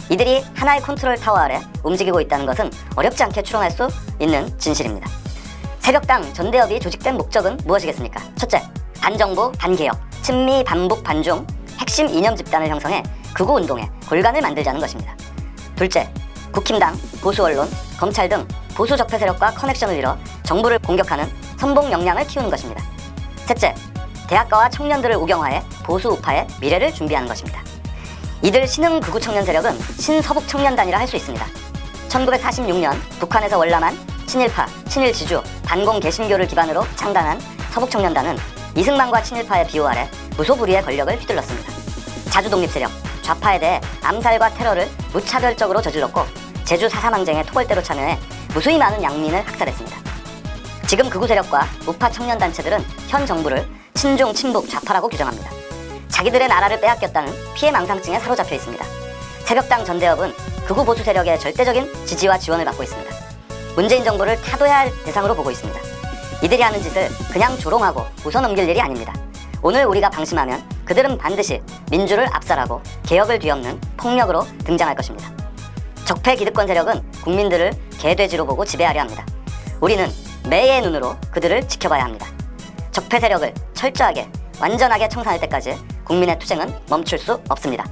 이들이 하나의 컨트롤 타워 아래 움직이고 있다는 것은 어렵지 않게 추론할 수 있는 진실입니다. 새벽당, 전대협이 조직된 목적은 무엇이겠습니까? 첫째, 반정부, 반개혁, 친미, 반북, 반중, 핵심 이념 집단을 형성해 극우 운동의 골간을 만들자는 것입니다. 둘째, 국힘당, 보수 언론, 검찰 등 보수 적폐 세력과 커넥션을 이뤄 정부를 공격하는 선봉 역량을 키우는 것입니다. 셋째, 대학가와 청년들을 우경화해 보수 우파의 미래를 준비하는 것입니다. 이들 신흥 극우 청년 세력은 신서북 청년단이라 할 수 있습니다. 1946년 북한에서 월남한 친일파, 친일지주, 반공 개신교를 기반으로 창단한 서북청년단은 이승만과 친일파의 비호 아래 무소불위의 권력을 휘둘렀습니다. 자주독립세력, 좌파에 대해 암살과 테러를 무차별적으로 저질렀고 제주 4.3 항쟁에 토벌대로 참여해 무수히 많은 양민을 학살했습니다. 지금 극우 세력과 우파 청년 단체들은 현 정부를 친중, 친북, 좌파라고 규정합니다. 자기들의 나라를 빼앗겼다는 피해 망상증에 사로잡혀 있습니다. 새벽당 전대협은 극우 보수 세력의 절대적인 지지와 지원을 받고 있습니다. 문재인 정부를 타도해야 할 대상으로 보고 있습니다. 이들이 하는 짓을 그냥 조롱하고 웃어넘길 일이 아닙니다. 오늘 우리가 방심하면 그들은 반드시 민주를 압살하고 개혁을 뒤엎는 폭력으로 등장할 것입니다. 적폐 기득권 세력은 국민들을 개돼지로 보고 지배하려 합니다. 우리는 매의 눈으로 그들을 지켜봐야 합니다. 적폐 세력을 철저하게 완전하게 청산할 때까지 국민의 투쟁은 멈출 수 없습니다.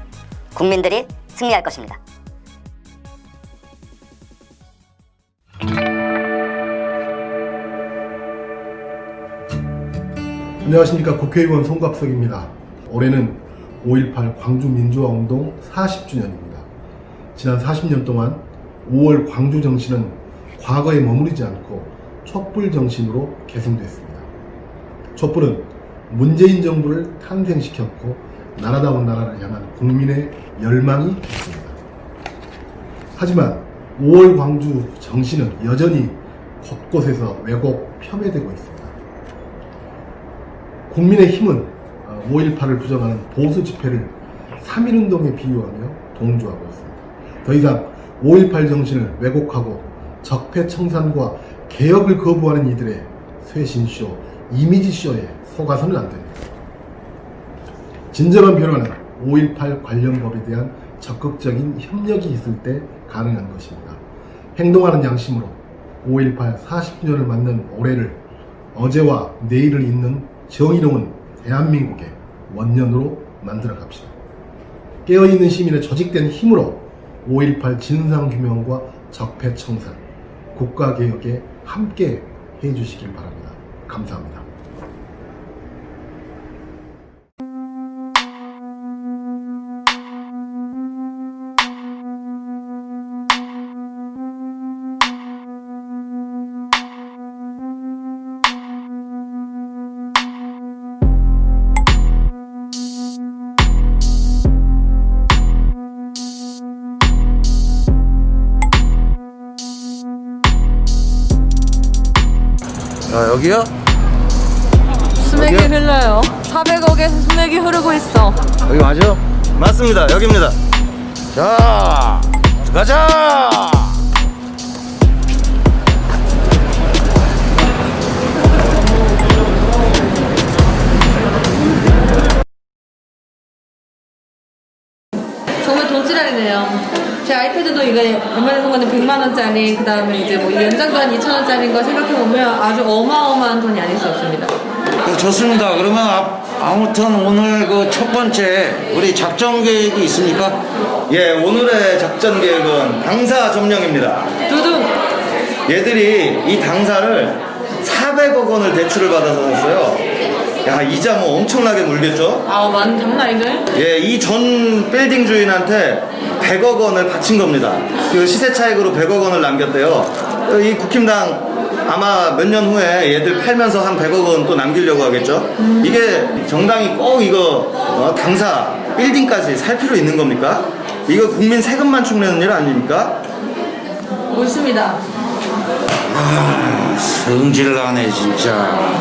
국민들이 승리할 것입니다. 안녕하십니까. 국회의원 송갑석입니다. 올해는 5.18 광주민주화운동 40주년입니다. 지난 40년 동안 5월 광주정신은 과거에 머무르지 않고 촛불정신으로 계승됐습니다. 촛불은 문재인 정부를 탄생시켰고 나라다운 나라를 향한 국민의 열망이 됐습니다. 하지만 5월 광주 정신은 여전히 곳곳에서 왜곡, 폄훼되고 있습니다. 국민의힘은 5.18을 부정하는 보수 집회를 3.1운동에 비유하며 동조하고 있습니다. 더 이상 5.18 정신을 왜곡하고 적폐 청산과 개혁을 거부하는 이들의 쇄신쇼, 이미지쇼에 속아서는 안 됩니다. 진정한 변화는 5.18 관련 법에 대한 적극적인 협력이 있을 때 가능한 것입니다. 행동하는 양심으로 5.18 40주년을 맞는 올해를 어제와 내일을 잇는 정의로운 대한민국의 원년으로 만들어 갑시다. 깨어있는 시민의 조직된 힘으로 5.18 진상규명과 적폐청산, 국가개혁에 함께 해주시길 바랍니다. 감사합니다. 여기요? 수맥이 흘러요. 400억에서 수맥이 흐르고 있어. 여기 맞아요? 맞습니다. 여기입니다. 자, 가자! 정말 돈지랄이네요. 제 아이패드도 이게 얼마나 산 건데 100만 원짜리, 그 다음에 이제 뭐 연장도 한 2천 원짜리인 거 생각해보면 아주 어마어마한 돈이 아닐 수 없습니다. 좋습니다. 그러면 아무튼 오늘 그 첫 번째 우리 작전 계획이 있습니까? 예, 오늘의 작전 계획은 당사 점령입니다. 두둥! 얘들이 이 당사를 400억 원을 대출을 받아서 샀어요. 야, 이자 뭐 엄청나게 물겠죠? 많은 장난 아니죠? 예, 이 전 빌딩 주인한테 100억 원을 바친 겁니다. 그 시세 차익으로 100억 원을 남겼대요. 이 국힘당 아마 몇 년 후에 얘들 팔면서 한 100억 원 또 남기려고 하겠죠? 이게 정당이 꼭 이거 당사 빌딩까지 살 필요 있는 겁니까? 이거 국민 세금만 축내는 일 아닙니까? 옳습니다. 성질나네 진짜.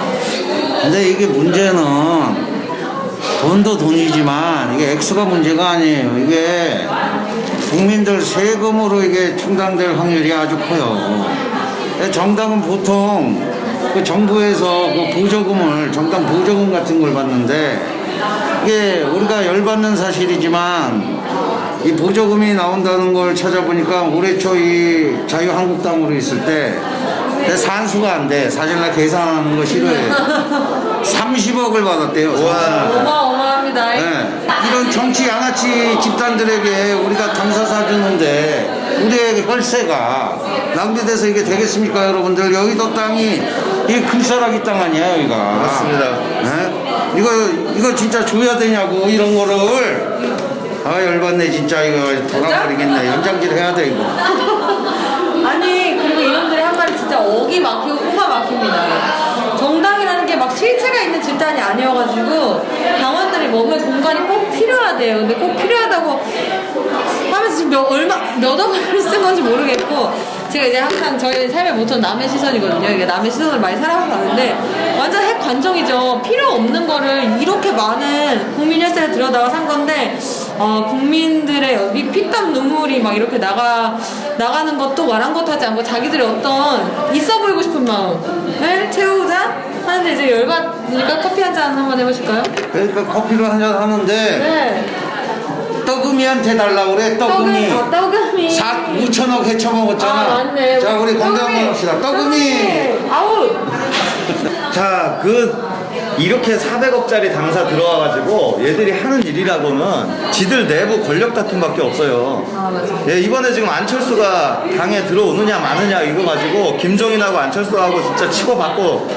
근데 이게 문제는 돈도 돈이지만 이게 액수가 문제가 아니에요. 이게 국민들 세금으로 이게 충당될 확률이 아주 커요. 정당은 보통 그 정부에서 그 보조금을, 정당 보조금 같은 걸 받는데, 이게 우리가 열받는 사실이지만 이 보조금이 나온다는 걸 찾아보니까 올해 초 이 자유한국당으로 있을 때 산수가 안 돼. 사실 나 계산하는 거 싫어해. 30억을 받았대요. 어마어마합니다. 네. 이런 정치 양아치 집단들에게 우리가 당사 사주는데 우리의 혈세가 낭비돼서 이게 되겠습니까, 여러분들? 여의도 땅이 이게 금싸라기 땅 아니야, 여기가. 맞습니다. 네? 이거 진짜 줘야 되냐고, 이런 거를. 열받네 진짜. 이거 돌아버리겠네. 연장질 해야 돼 이거. 아니, 그리고 이놈들이 한 말이 진짜 어기 막히고 코가 막힙니다. 정당이라는 게 막 실체가 있는 집단이 아니어가지고 당원들이 몸에 공간이 꼭 필요하대요. 근데 꼭 필요하다고 하면서 지금 몇 억을 쓴 건지 모르겠고, 제가 이제 항상 저희 삶의 모토는 남의 시선이거든요. 이게 남의 시선을 많이 살아가는데 완전 핵 관정이죠. 필요 없는 거를 이렇게 많은 국민 혈세를 들여다가 산 건데 국민들의 이 피땀 눈물이 막 이렇게 나가는 것도 아랑곳하지 않고 자기들의 어떤 있어 보이고 싶은 마음을 채우자 하는데 이제 열받으니까 커피 한 잔 한번 해보실까요? 그러니까 커피를 한 잔 하는데 네. 떡금이한테 달라고 그래. 떡금이. 떡금이. 5천억 헤쳐먹었잖아. 맞네. 자, 우리 건강 한번 합시다. 떡금이. 아우. 자, 이렇게 400억짜리 당사 들어와가지고 얘들이 하는 일이라고는 지들 내부 권력 다툼밖에 없어요. 맞아. 예, 이번에 지금 안철수가 당에 들어오느냐 마느냐 이거 가지고 김종인하고 안철수하고 진짜 치고받고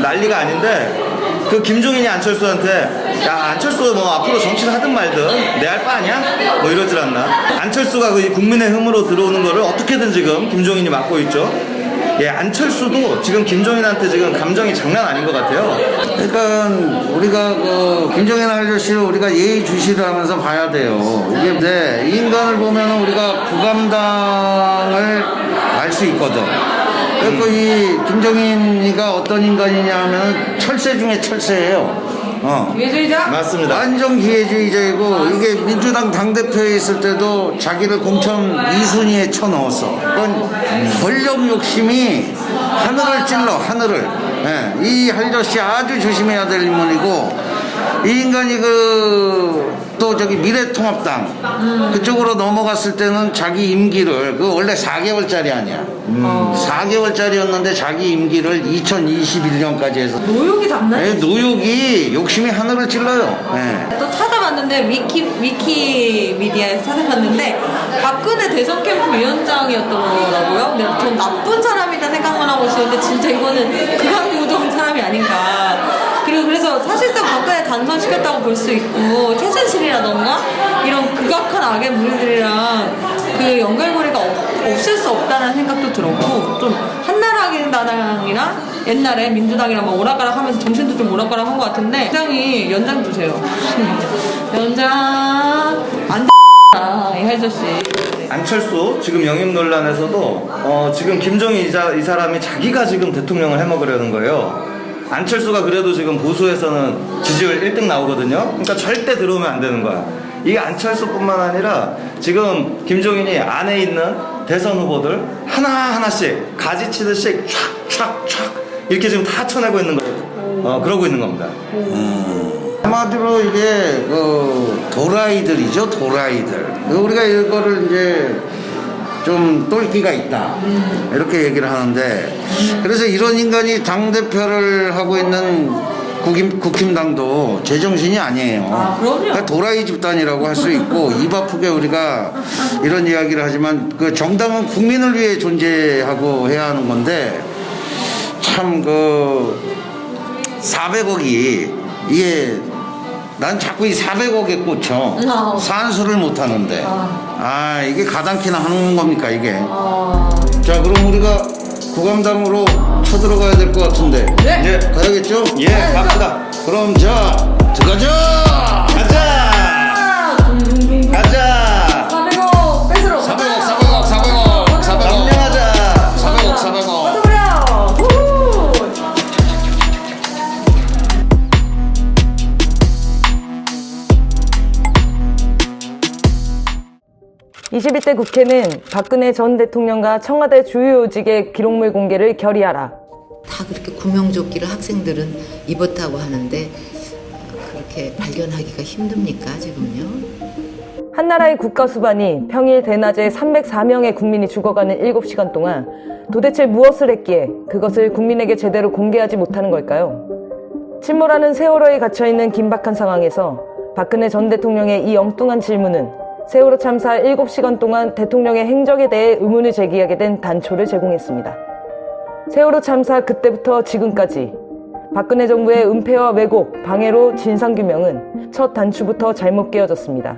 난리가 아닌데 그 김종인이 안철수한테 야 안철수 뭐 앞으로 정치를 하든 말든 내 할 바 아니야? 뭐 이러질 않나. 안철수가 그 국민의힘으로 들어오는 거를 어떻게든 지금 김종인이 막고 있죠. 예, 안철수도 지금 김종인한테 지금 감정이 장난 아닌 것 같아요. 그러니까 우리가 김종인 아저씨를 우리가 예의주시를 하면서 봐야 돼요. 이게 이 인간을 보면 우리가 국감당을 알 수 있거든. 그러니까 이 김종인이가 어떤 인간이냐 하면 철새 중에 철새예요. 기회주의자? 맞습니다. 완전 기회주의자이고 이게 민주당 당대표에 있을 때도 자기를 공천 2순위에 쳐넣었어. 그건 권력 욕심이 하늘을 찔러 하늘을. 예, 이 아저씨 아주 조심해야 될 인물이고 이 인간이 또 저기 미래통합당 그쪽으로 넘어갔을 때는 자기 임기를 원래 4개월짜리 아니야. 4개월짜리였는데 자기 임기를 2021년까지 해서 노욕이 장난이 네, 노욕이 욕심이 하늘을 찔러요. 네. 또 찾아봤는데 위키미디어에서 찾아봤는데 박근혜 대선 캠프 위원장이었더라고요. 근데 전 나쁜 사람이다 생각만 하고 있었는데 진짜 이거는 극악무도한 사람이 아닌가. 그리고 그래서 사실상 박근혜 단선시켰다고 볼 수 있고 최순실이라던가 이런 극악한 악의 무리들이랑 그 연결고리가 없을 수 없다는 생각도 들었고 좀 한나라당이랑 옛날에 민주당이랑 막 오락가락 하면서 정신도 좀 오락가락 한 것 같은데 굉장히 연장 주세요. 연장 안 이 아저씨. 안철수 지금 영입 논란에서도 지금 김종인 이 사람이 자기가 지금 대통령을 해먹으려는 거예요. 안철수가 그래도 지금 보수에서는 지지율 1등 나오거든요. 그러니까 절대 들어오면 안 되는 거야. 이게 안철수뿐만 아니라 지금 김종인이 안에 있는 대선 후보들 하나하나씩 가지치듯이 촥촥촥 이렇게 지금 다 쳐내고 있는 거예요. 그러고 있는 겁니다. 한마디로 이게 도라이들이죠, 도라이들. 우리가 이거를 이제 좀 똘끼가 있다 이렇게 얘기를 하는데 그래서 이런 인간이 당대표를 하고 있는 국힘당도 제정신이 아니에요. 그러니까 도라이 집단이라고 할 수 있고 입 아프게 우리가 이런 이야기를 하지만 그 정당은 국민을 위해 존재하고 해야 하는 건데 참 400억이 이게 난 자꾸 이 400억에 꽂혀. 산수를 못 하는데. 이게 가당키나 하는 겁니까, 이게? 자, 그럼 우리가 국감당으로 쳐들어가야 될 것 같은데. 네. 가야겠죠? 예, 갑시다. 그럼 자, 들어가자! 가자! 400억 뺏으러 400억. 점령하자! 400억. 받아버려! 21대 국회는 박근혜 전 대통령과 청와대 주요 요직의 기록물 공개를 결의하라. 다 그렇게 구명조끼를 학생들은 입었다고 하는데 그렇게 발견하기가 힘듭니까 지금요? 한나라의 국가수반이 평일 대낮에 304명의 국민이 죽어가는 7시간 동안 도대체 무엇을 했기에 그것을 국민에게 제대로 공개하지 못하는 걸까요? 침몰하는 세월호에 갇혀있는 긴박한 상황에서 박근혜 전 대통령의 이 엉뚱한 질문은 세월호 참사 7시간 동안 대통령의 행적에 대해 의문을 제기하게 된 단초를 제공했습니다. 세월호 참사 그때부터 지금까지 박근혜 정부의 은폐와 왜곡, 방해로 진상규명은 첫 단추부터 잘못 깨어졌습니다.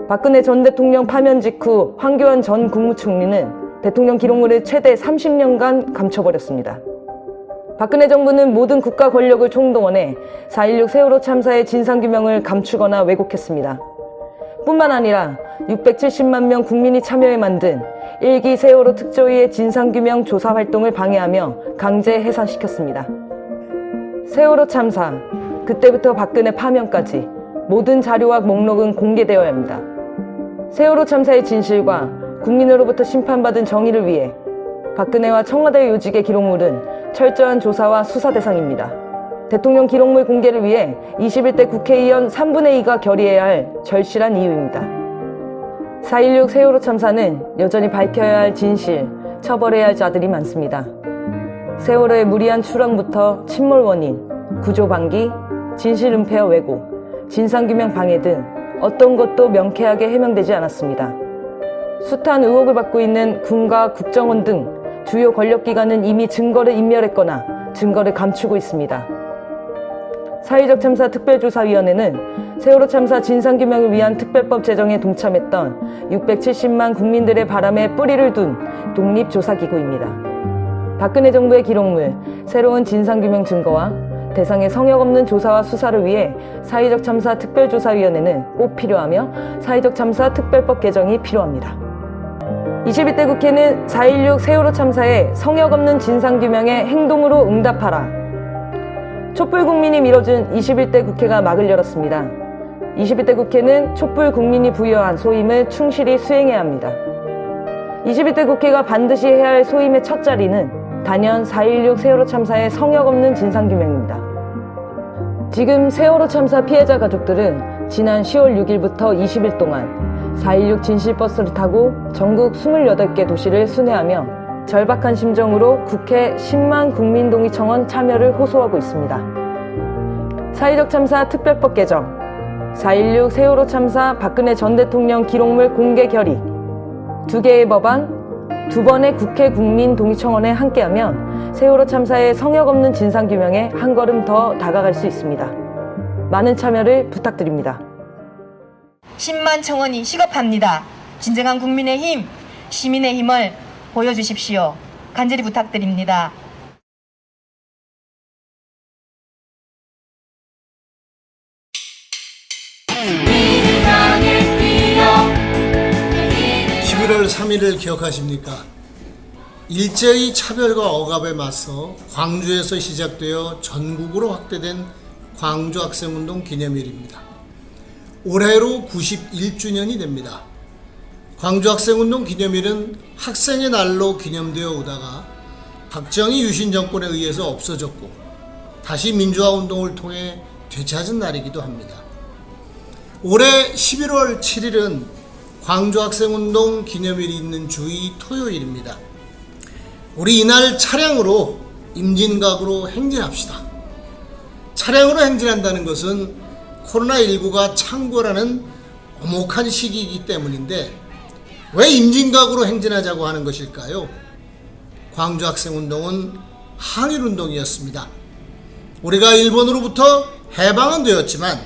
박근혜 전 대통령 파면 직후 황교안 전 국무총리는 대통령 기록물을 최대 30년간 감춰버렸습니다. 박근혜 정부는 모든 국가 권력을 총동원해 4.16 세월호 참사의 진상규명을 감추거나 왜곡했습니다. 뿐만 아니라 670만 명 국민이 참여해 만든 1기 세월호 특조위의 진상규명 조사 활동을 방해하며 강제 해산시켰습니다. 세월호 참사, 그때부터 박근혜 파면까지 모든 자료와 목록은 공개되어야 합니다. 세월호 참사의 진실과 국민으로부터 심판받은 정의를 위해 박근혜와 청와대 요직의 기록물은 철저한 조사와 수사 대상입니다. 대통령 기록물 공개를 위해 21대 국회의원 3분의 2가 결의해야 할 절실한 이유입니다. 4.16 세월호 참사는 여전히 밝혀야 할 진실, 처벌해야 할 자들이 많습니다. 세월호의 무리한 추락부터 침몰 원인, 구조 방기, 진실 은폐와 왜곡, 진상규명 방해 등 어떤 것도 명쾌하게 해명되지 않았습니다. 숱한 의혹을 받고 있는 군과 국정원 등 주요 권력기관은 이미 증거를 인멸했거나 증거를 감추고 있습니다. 사회적 참사 특별조사위원회는 세월호 참사 진상규명을 위한 특별법 제정에 동참했던 670만 국민들의 바람에 뿌리를 둔 독립조사기구입니다. 박근혜 정부의 기록물, 새로운 진상규명 증거와 대상의 성역 없는 조사와 수사를 위해 사회적 참사 특별조사위원회는 꼭 필요하며 사회적 참사 특별법 개정이 필요합니다. 21대 국회는 4.16 세월호 참사의 성역 없는 진상규명에 행동으로 응답하라. 촛불 국민이 밀어준 21대 국회가 막을 열었습니다. 21대 국회는 촛불 국민이 부여한 소임을 충실히 수행해야 합니다. 21대 국회가 반드시 해야 할 소임의 첫 자리는 단연 4.16 세월호 참사의 성역 없는 진상규명입니다. 지금 세월호 참사 피해자 가족들은 지난 10월 6일부터 20일 동안 4.16 진실버스를 타고 전국 28개 도시를 순회하며 절박한 심정으로 국회 10만 국민동의청원 참여를 호소하고 있습니다. 사회적 참사 특별법 개정, 4.16 세월호 참사 박근혜 전 대통령 기록물 공개 결의, 2개의 법안, 2번의 국회 국민동의청원에 함께하면 세월호 참사의 성역 없는 진상규명에 한 걸음 더 다가갈 수 있습니다. 많은 참여를 부탁드립니다. 10만 청원이 시급합니다. 진정한 국민의 힘, 시민의 힘을 보여주십시오. 간절히 부탁드립니다. (11월 3일을) 기억하십니까? 일제의 차별과 억압에 맞서 광주에서 시작되어 전국으로 확대된 광주학생운동 기념일입니다. 올해로 91주년이 됩니다. 광주학생운동 기념일은 학생의 날로 기념되어 오다가 박정희 유신 정권에 의해서 없어졌고 다시 민주화운동을 통해 되찾은 날이기도 합니다. 올해 11월 7일은 광주학생운동 기념일이 있는 주의 토요일입니다. 우리 이날 차량으로 임진각으로 행진합시다. 차량으로 행진한다는 것은 코로나19가 창궐하는 엄혹한 시기이기 때문인데 왜 임진각으로 행진하자고 하는 것일까요? 광주학생운동은 항일운동이었습니다. 우리가 일본으로부터 해방은 되었지만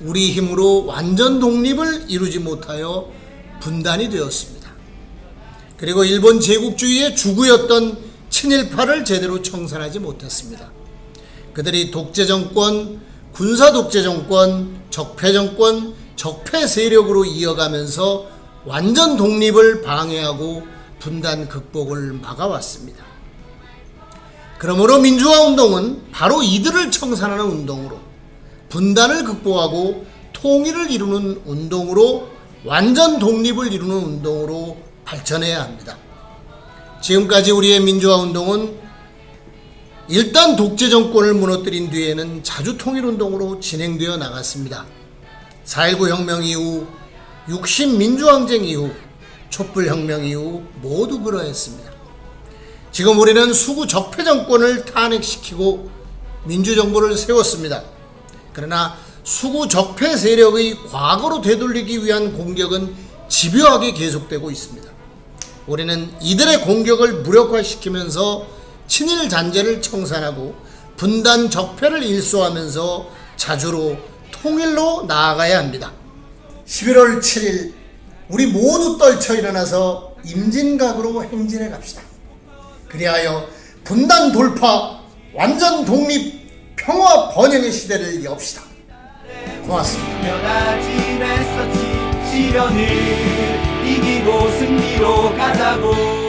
우리 힘으로 완전 독립을 이루지 못하여 분단이 되었습니다. 그리고 일본 제국주의의 주구였던 친일파를 제대로 청산하지 못했습니다. 그들이 독재정권, 군사독재정권, 적폐정권, 적폐 세력으로 이어가면서 완전 독립을 방해하고 분단 극복을 막아왔습니다. 그러므로 민주화운동은 바로 이들을 청산하는 운동으로 분단을 극복하고 통일을 이루는 운동으로 완전 독립을 이루는 운동으로 발전해야 합니다. 지금까지 우리의 민주화운동은 일단 독재정권을 무너뜨린 뒤에는 자주 통일운동으로 진행되어 나갔습니다. 4.19 혁명 이후 60 민주항쟁 이후 촛불혁명 이후 모두 그러했습니다. 지금 우리는 수구 적폐 정권을 탄핵시키고 민주정부를 세웠습니다. 그러나 수구 적폐 세력의 과거로 되돌리기 위한 공격은 집요하게 계속되고 있습니다. 우리는 이들의 공격을 무력화시키면서 친일 잔재를 청산하고 분단 적폐를 일소하면서 자주로 통일로 나아가야 합니다. 11월 7일 우리 모두 떨쳐 일어나서 임진각으로 행진해 갑시다. 그리하여 분단 돌파, 완전 독립, 평화 번영의 시대를 엽시다. 고맙습니다. 시련을 이기고 승리로 가자고.